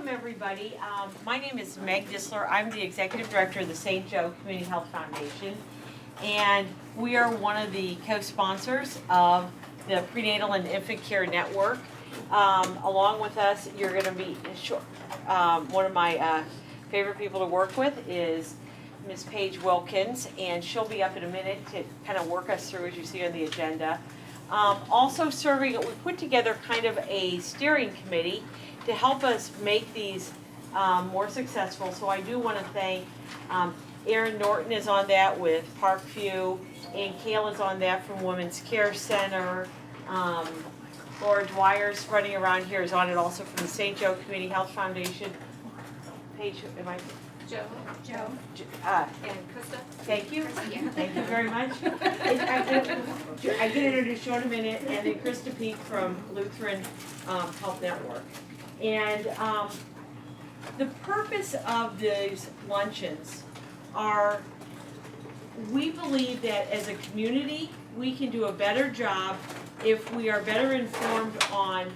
welcome everybody. My name is Meg Disler. I'm the Executive Director of the St. Joe Community Health Foundation, and we are one of the co-sponsors of the Prenatal and Infant Care Network. Along with us, you're going to meet one of my favorite people to work with is Ms. Paige Wilkins, and she'll be up in a minute to kind of work us through as you see on the agenda. Also serving, we put together kind of a steering committee to help us make these more successful. So I do want to thank Erin Norton is on that with Parkview, and Kayla's on that from Women's Care Center. Laura Dwyer's running around here is on it also from the St. Joe Community Health Foundation. Paige, am I? Joe. And Krista. Thank you. Yeah. Thank you very much. I get introduced you in a minute, and then Krista Peak from Lutheran Health Network. And the purpose of these luncheons are, we believe that as a community, we can do a better job if we are better informed on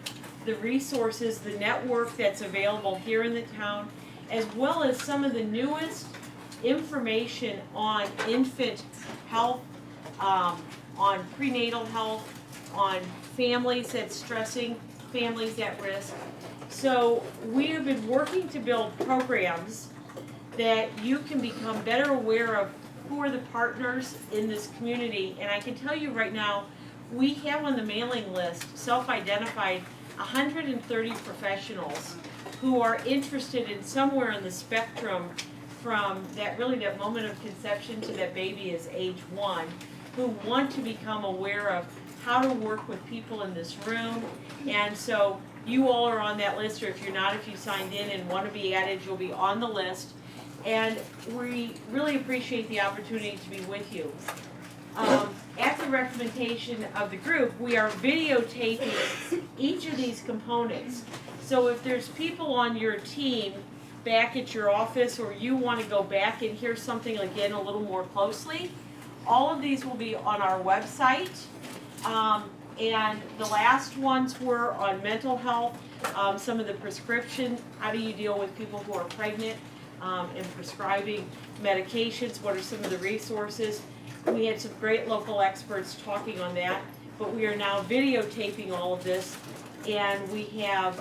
the resources, the network that's available here in the town, as well as some of the newest information on infant health, on prenatal health, on families that's stressing, families at risk. So we have been working to build programs that you can become better aware of who are the partners in this community. And I can tell you right now, we have on the mailing list, self-identified, 130 professionals who are interested in somewhere in the spectrum from that moment of conception to that baby is age 1, who want to become aware of how to work with people in this room. And so you all are on that list, or if you're not, if you signed in and want to be added, you'll be on the list. And we really appreciate the opportunity to be with you. At the recommendation of the group, we are videotaping each of these components. So if there's people on your team back at your office, or you want to go back and hear something again a little more closely, all of these will be on our website. And the last ones were on mental health, some of the prescription, how do you deal with people who are pregnant, and prescribing medications, what are some of the resources. We had some great local experts talking on that, but we are now videotaping all of this, and we have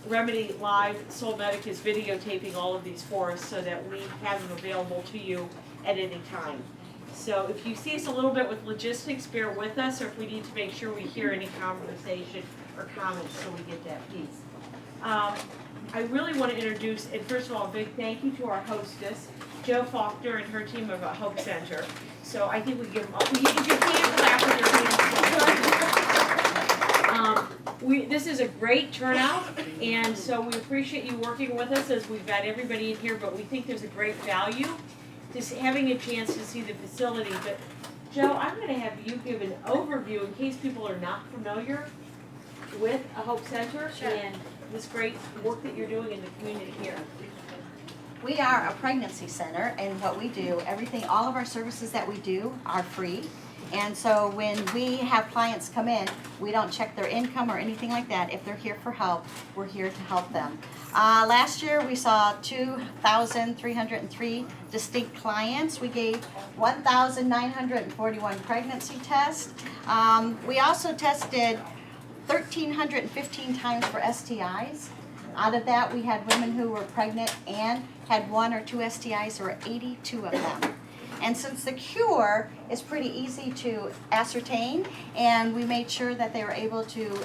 Remedy Live, Soul Medic is videotaping all of these for us so that we have them available to you at any time. So if you see us a little bit with logistics, bear with us, or if we need to make sure we hear any conversation or comments so we get that piece. I really want to introduce, and first of all, a big thank you to our hostess, Jo Faulkner and her team of Hope Center. So I think we give them, you can clap with your hands. This is a great turnout, and so we appreciate you working with us as we've got everybody in here, but we think there's a great value just having a chance to see the facility. But Jo, I'm going to have you give an overview in case people are not familiar with a Hope Center. Sure. And this great work that you're doing in the community here. We are a pregnancy center, and what we do, all of our services that we do are free. And so when we have clients come in, we don't check their income or anything like that. If they're here for help, we're here to help them. Last year we saw 2,303 distinct clients. We gave 1,941 pregnancy tests. We also tested 1,315 times for STIs. Out of that, we had women who were pregnant and had 1 or 2 STIs. There were 82 of them. And since the cure is pretty easy to ascertain, and we made sure that they were able to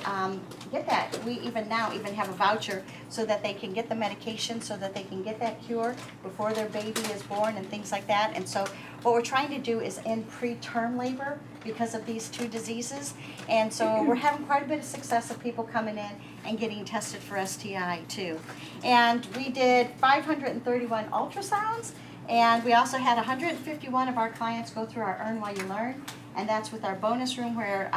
get that. We even have a voucher so that they can get the medication, so that they can get that cure before their baby is born and things like that. And so what we're trying to do is end preterm labor because of these 2 diseases. And so we're having quite a bit of success of people coming in and getting tested for STI too. And we did 531 ultrasounds. And we also had 151 of our clients go through our Earn While You Learn, and that's with our bonus room where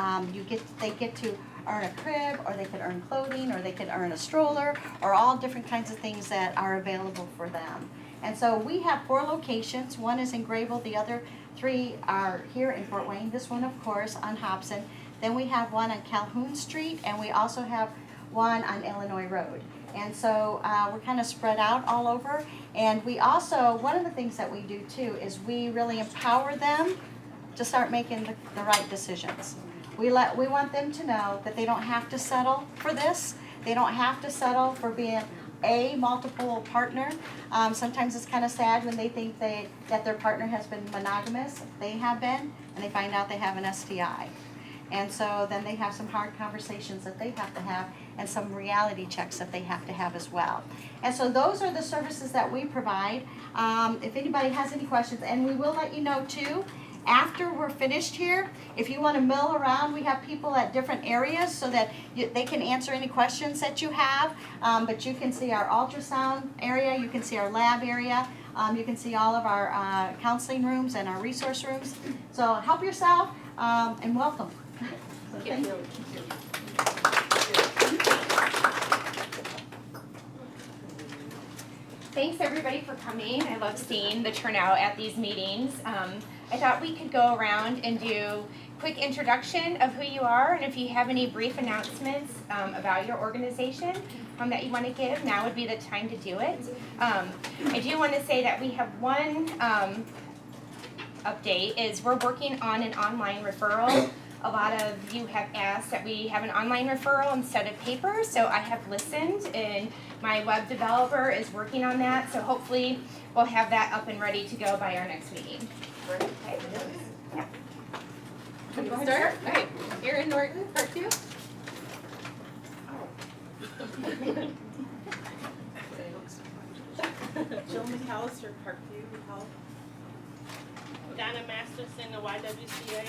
they get to earn a crib, or they could earn clothing, or they could earn a stroller, or all different kinds of things that are available for them. And so we have 4 locations. One is in Grayville, the other 3 are here in Fort Wayne. This one, of course, on Hobson. Then we have one on Calhoun Street, and we also have one on Illinois Road. And so we're kind of spread out all over. And we also, one of the things that we do too is we really empower them to start making the right decisions. We want them to know that they don't have to settle for this. They don't have to settle for being a multiple partner. Sometimes it's kind of sad when they think that their partner has been monogamous. They have been, and they find out they have an STI. And so then they have some hard conversations that they have to have and some reality checks that they have to have as well. And so those are the services that we provide. If anybody has any questions, and we will let you know too, after we're finished here, if you want to mill around, we have people at different areas so that they can answer any questions that you have. But you can see our ultrasound area, you can see our lab area, you can see all of our counseling rooms and our resource rooms. So help yourself and welcome. So thank you. Thanks everybody for coming. I love seeing the turnout at these meetings. I thought we could go around and do quick introduction of who you are, and if you have any brief announcements about your organization that you want to give, now would be the time to do it. I do want to say that we have one update, is we're working on an online referral. A lot of you have asked that we have an online referral instead of paper, so I have listened, and my web developer is working on that, so hopefully we'll have that up and ready to go by our next meeting. Okay. Yeah. Can we start? Okay, Erin Norton, part 2. Jill McAllister, Parkview, Health. Donna Masterson, the YWCA.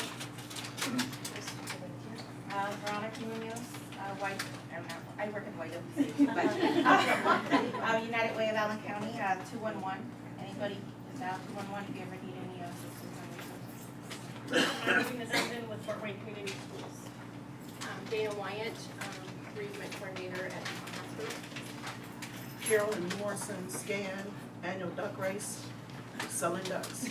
Veronica Munoz, I work at YWCA, but United Way of Allen County, 211. Anybody is out 211 if you ever need any assistance on resources. I'm living assistant with Fort Wayne Community Schools. Dana Wyatt, bereavement coordinator at the hospital. Carolyn Morrison, Scan, annual duck race, selling ducks.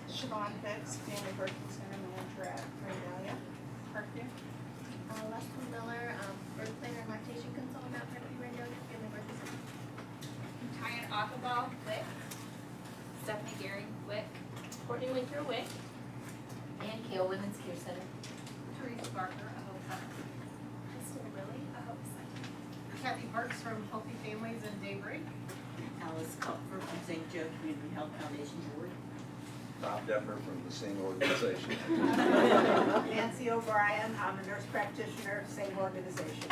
Siobhan Betts, Family Birthing Center Manager at Randalia, Parkview. Leslie Miller, birth planner and lactation consultant at Parkview Randalia Family Birthing Center. Tyan Achabal, Wick. Stephanie Gehring, Wick. Courtney Winter, Wick. Ann Kale, Women's Care Center. Teresa Barker, Ahoka. Kristen Willie, Ahoka. Kathy Parks from Healthy Families in Daybreak. Alice Kupfer from St. Joe Community Health Foundation Board. Bob Depper from the same organization. Nancy O'Brien, I'm a nurse practitioner, same organization.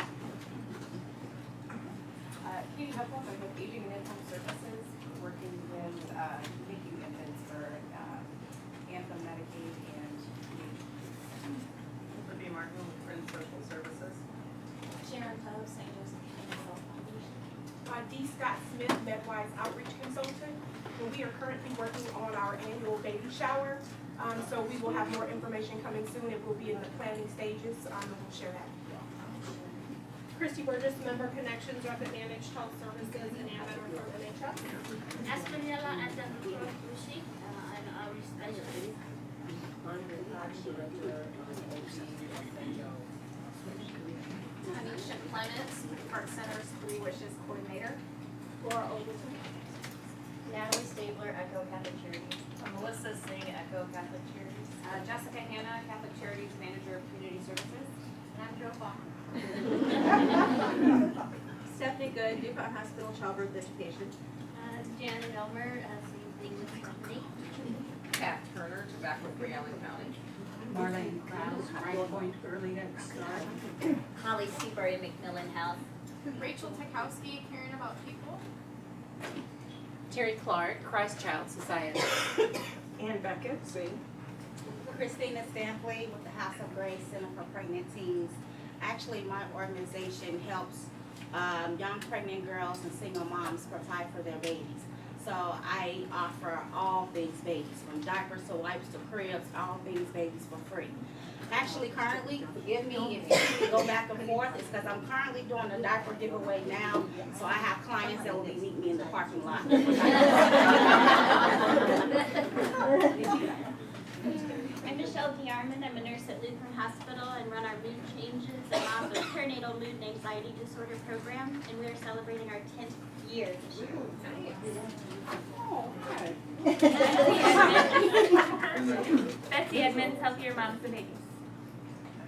Katie Huffle, I'm with Aging and In-Home Services, working with making infants for Anthem, Medicaid, and Olivia Martin with Friends Social Services. Sharon Poe, St. Joseph County Health Foundation. D. Scott Smith, Medwise Outreach Consultant. And we are currently working on our annual baby shower. So we will have more information coming soon. It will be in the planning stages, and we'll share that. Christy Burgess, Member Connections, Rapid Managed Health Services, and Anna from NHS. Espanilla at the Rushi, an outreach specialist. Tanisha Clements, Park Center's 3 Wishes Coordinator. Laura Ogleton. Natalie Stabler, Echo Catholic Charities. Melissa Singh, Echo Catholic Charities. Jessica Hanna, Catholic Charities Manager of Community Services. And I'm Joe Faulkner. Stephanie Good, DuPont Hospital Childbirth Education. Janet Elmer, same thing with company. Pat Turner, Tobacco-Free Allen County. Marlene Krause, Right Point Early Head Start. Holly Seabury, McMillan Health. Rachel Tekowski, Caring About People. Terry Clark, Christ Child Society. Ann Beckett, Sing. Christina Stampley with the House of Grace Center for Pregnant Teens. Actually, my organization helps young pregnant girls and single moms provide for their babies. So I offer all things babies, from diapers to wipes to cribs, all things babies for free. Actually, currently, forgive me if you see me go back and forth, it's because I'm currently doing a diaper giveaway now, so I have clients that will be meeting me in the parking lot. I'm Michelle DeArmond. I'm a nurse at Lutheran Hospital and run our mood changes and also perinatal mood and anxiety disorder program. And we are celebrating our 10th year this year. Betsy Edmonds, Healthier Moms and Babies.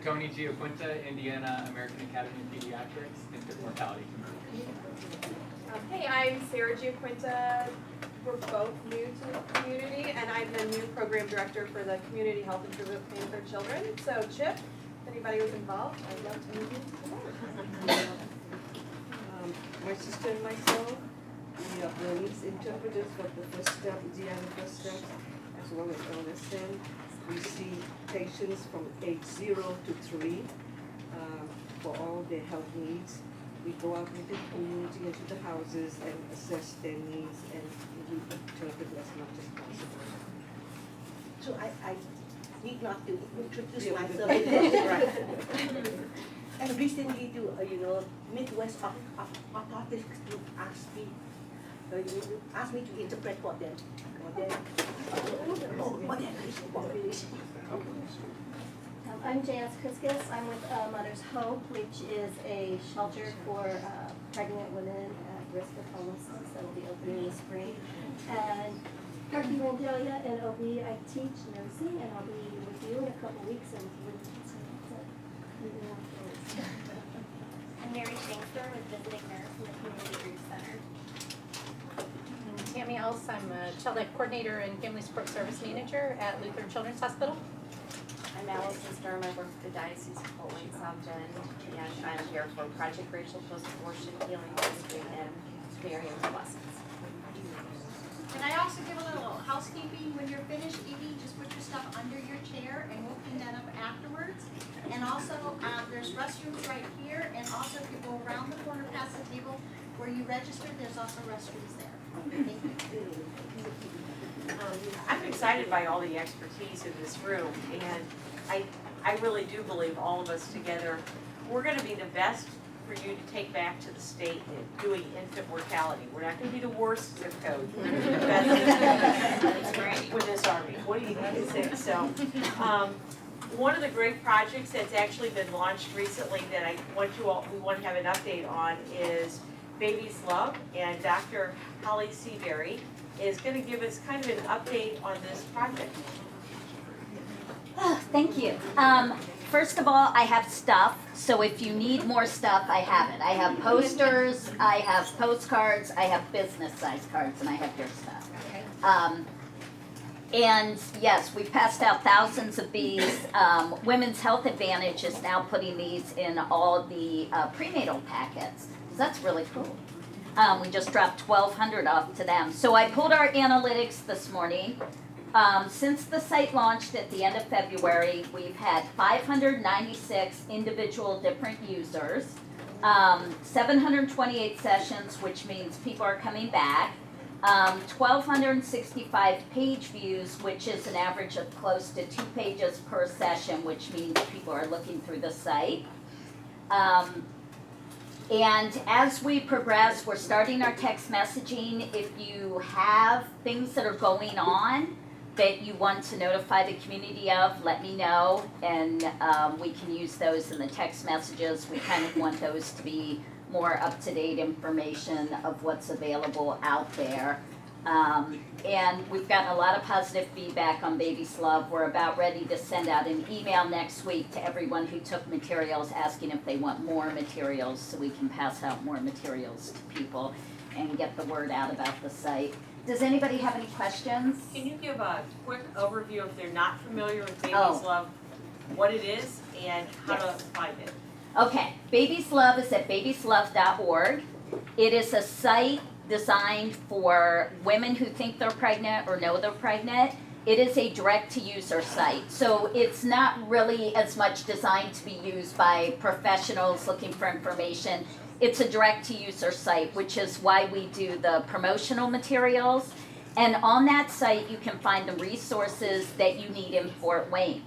Tony Giaquinta, Indiana American Academy of Pediatrics, Infant Mortality. Hey, I'm Sarah Giaquinta. We're both new to the community, and I'm the new program director for the Community Health Improvement Plan for Children. So Chip, if anybody was involved, I'd love to meet you. My sister and myself, we are the needs interpreters for the first step, first step, as well as LSN. We see patients from age 0 to 3 for all their health needs. We go out into the community, into the houses, and assess their needs, and we interpret as much as possible. So I need not to introduce Yeah, myself. right. And recently, Midwest Authorities asked me to interpret for them. I'm Janice Kriskus. I'm with Mother's Hope, which is a shelter for pregnant women at risk of homelessness that will be opening in the spring. And Dr. Rendelia and OB, I teach nursing, and I'll be with you in a couple weeks. And I'm Mary Shankster with Visiting Nurse in the Community Group Center. Tammy Else, I'm a Child Life Coordinator and Family Support Service Manager at Lutheran Children's Hospital. I'm Allison Sturm. I work for the Diocese of Portland, South Bend, and I'm here for Project Racial Post-Abortion Healing Ministry and Marian Blessings. Can I also give a little housekeeping? When you're finished eating, just put your stuff under your chair and we'll clean that up afterwards. And also, there's restrooms right here, and also if you go around the corner past the table where you registered, there's also restrooms there. Thank you. I'm excited by all the expertise in this room, and I really do believe all of us together, we're gonna be the best for you to take back to the state in doing infant mortality. We're not gonna be the worst zip code. We're gonna be the best with this Army. What do you think? So, one of the great projects that's actually been launched recently that we want to have an update on is Baby's Love, and Dr. Holly Seabury is going to give us kind of an update on this project. Oh, thank you. First of all, I have stuff, so if you need more stuff, I have it. I have posters, I have postcards, I have business size cards, and I have your stuff. And yes, we passed out thousands of these. Women's Health Advantage is now putting these in all the prenatal packets. So that's really cool. We just dropped 1,200 off to them. So I pulled our analytics this morning. Since the site launched at the end of February, we've had 596 individual different users, 728 sessions, which means people are coming back, 1,265 page views, which is an average of close to 2 pages per session, which means people are looking through the site. And as we progress, we're starting our text messaging. If you have things that are going on that you want to notify the community of, let me know, and we can use those in the text messages. We kind of want those to be more up-to-date information of what's available out there. And we've gotten a lot of positive feedback on Baby's Love. We're about ready to send out an email next week to everyone who took materials asking if they want more materials so we can pass out more materials to people and get the word out about the site. Does anybody have any questions? Can you give a quick overview if they're not familiar with Baby's Love, what it is and how to find it? Okay, Baby's Love is at babieslove.org. It is a site designed for women who think they're pregnant or know they're pregnant. It is a direct-to-user site, so it's not really as much designed to be used by professionals looking for information. It's a direct-to-user site, which is why we do the promotional materials. And on that site, you can find the resources that you need in Fort Wayne.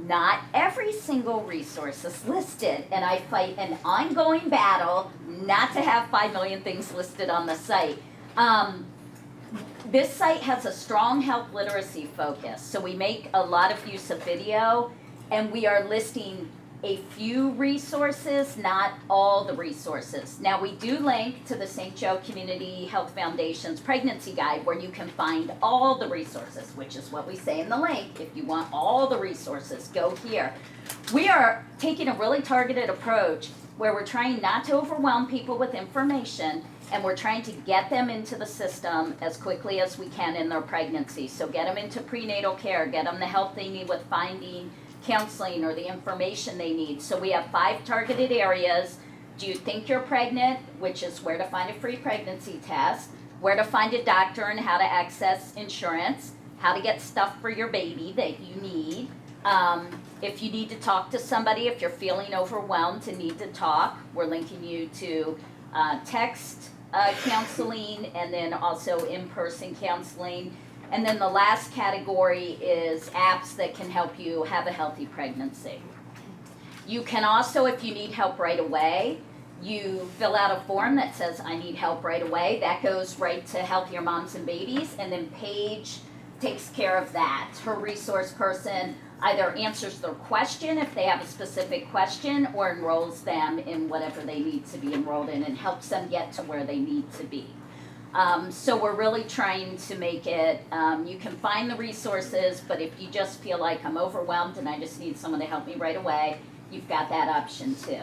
Not every single resource is listed, and I fight an ongoing battle not to have 5 million things listed on the site. this site has a strong health literacy focus, so we make a lot of use of video, and we are listing a few resources, not all the resources. Now, we do link to the St. Joe Community Health Foundation's pregnancy guide where you can find all the resources, which is what we say in the link. If you want all the resources, go here. We are taking a really targeted approach where we're trying not to overwhelm people with information, and we're trying to get them into the system as quickly as we can in their pregnancy. So get them into prenatal care, get them the help they need with finding counseling or the information they need. So we have 5 targeted areas. Do you think you're pregnant, which is where to find a free pregnancy test, where to find a doctor and how to access insurance, how to get stuff for your baby that you need. If you need to talk to somebody, if you're feeling overwhelmed and need to talk, we're linking you to text counseling and then also in-person counseling. And then the last category is apps that can help you have a healthy pregnancy. You can also, if you need help right away, you fill out a form that says, I need help right away. That goes right to Healthier Moms and Babies, and then Paige takes care of that. Her resource person either answers their question if they have a specific question, or enrolls them in whatever they need to be enrolled in and helps them get to where they need to be. So we're really trying to make it, you can find the resources, but if you just feel like I'm overwhelmed and I just need someone to help me right away, you've got that option too.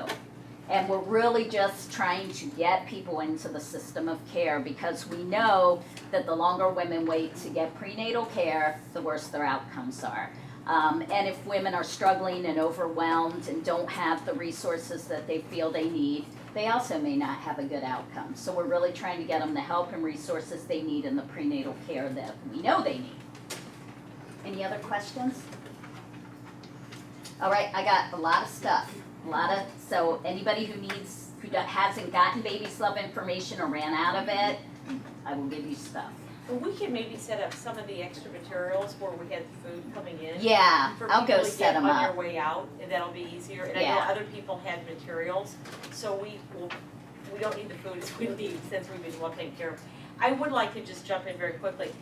And we're really just trying to get people into the system of care, because we know that the longer women wait to get prenatal care, the worse their outcomes are. And if women are struggling and overwhelmed and don't have the resources that they feel they need, they also may not have a good outcome. So we're really trying to get them the help and resources they need in the prenatal care that we know they need. Any other questions? All right, I got a lot of stuff. So anybody who hasn't gotten Baby's Love information or ran out of it, I will give you stuff. Well, we can maybe set up some of the extra materials where we had food coming in. Yeah, I'll go set them For people to get on up. their way out, and that'll be easier. And I Yeah. know other people had materials, so we don't need the food as we need, since we've been well taken care of. I would like to just jump in very quickly.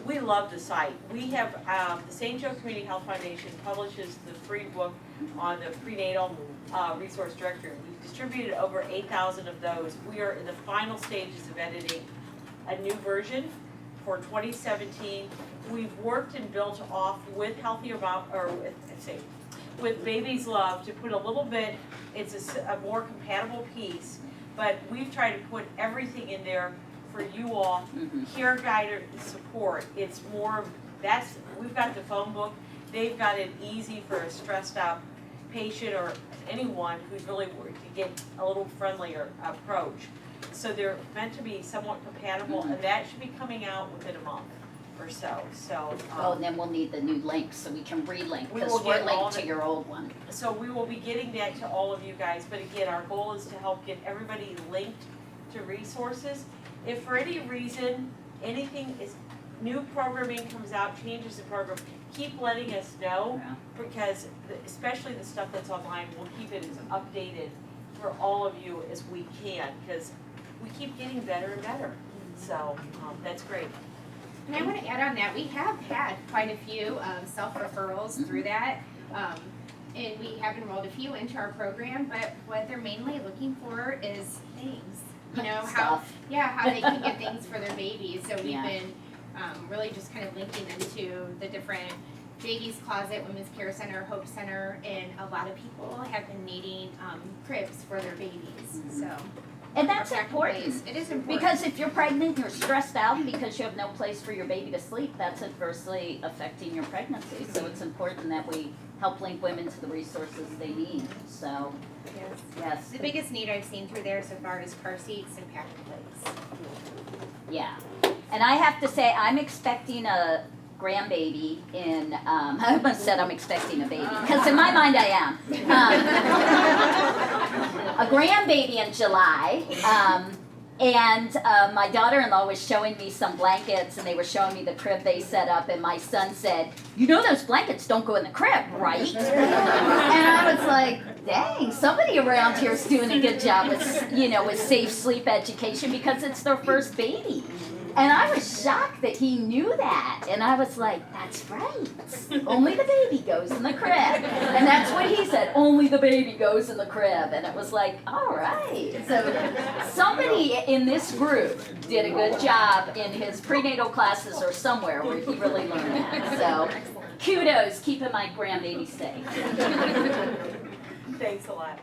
We love the site. We have, the St. Joe Community Health Foundation publishes the free book on the prenatal resource directory. We've distributed over 8,000 of those. We are in the final stages of editing a new version for 2017. We've worked and built off with Healthier Mom, or with Baby's Love to put a little bit, it's a more compatible piece, but we've tried to put everything in there for you all, care guide support. It's more, we've got the phone book, they've got it easy for a stressed out patient or anyone who's really worried to get a little friendlier approach. So they're meant to be somewhat compatible, and that should be coming out within a month or so. Oh, and then we'll need the new link so we can relink, We because will we're get all linked to the- your old one. So we will be getting that to all of you guys, but again, our goal is to help get everybody linked to resources. If for any reason, new programming comes out, changes the program, keep letting us know, because especially the stuff that's online, we'll keep it as updated for all of you as we can, because we keep getting better and better. So that's great. And I want to add on that, we have had quite a few self-referrals through that. And we have enrolled a few into our program, but what they're mainly looking for is things. You know, how they can get things for their babies. So we've been really just kind of linking them to the different Baby's Closet, Women's Care Center, Hope Center, and a lot of people have been needing cribs for their babies. So. And that's important. It is important. Because if you're pregnant, you're stressed out because you have no place for your baby to sleep, that's adversely affecting your pregnancy. So it's important that we help link women to the resources they need. So, yes. The biggest need I've seen through there so far is car seats and packer plates. Yeah. And I have to say, I'm expecting a grandbaby in, I almost said I'm expecting a baby, because in my mind I am. A grandbaby in July, and my daughter-in-law was showing me some blankets, and they were showing me the crib they set up, and my son said, you know those blankets don't go in the crib, right? And I was like, dang, somebody around here is doing a good job with, with safe sleep education, because it's their first baby. And I was shocked that he knew that. And I was like, that's right. Only the baby goes in the crib. And that's what he said, only the baby goes in the crib. And it was like, all right. So somebody in this group did a good job in his prenatal classes or somewhere where he really learned that. So kudos, keeping my grandbaby safe. Thanks a lot.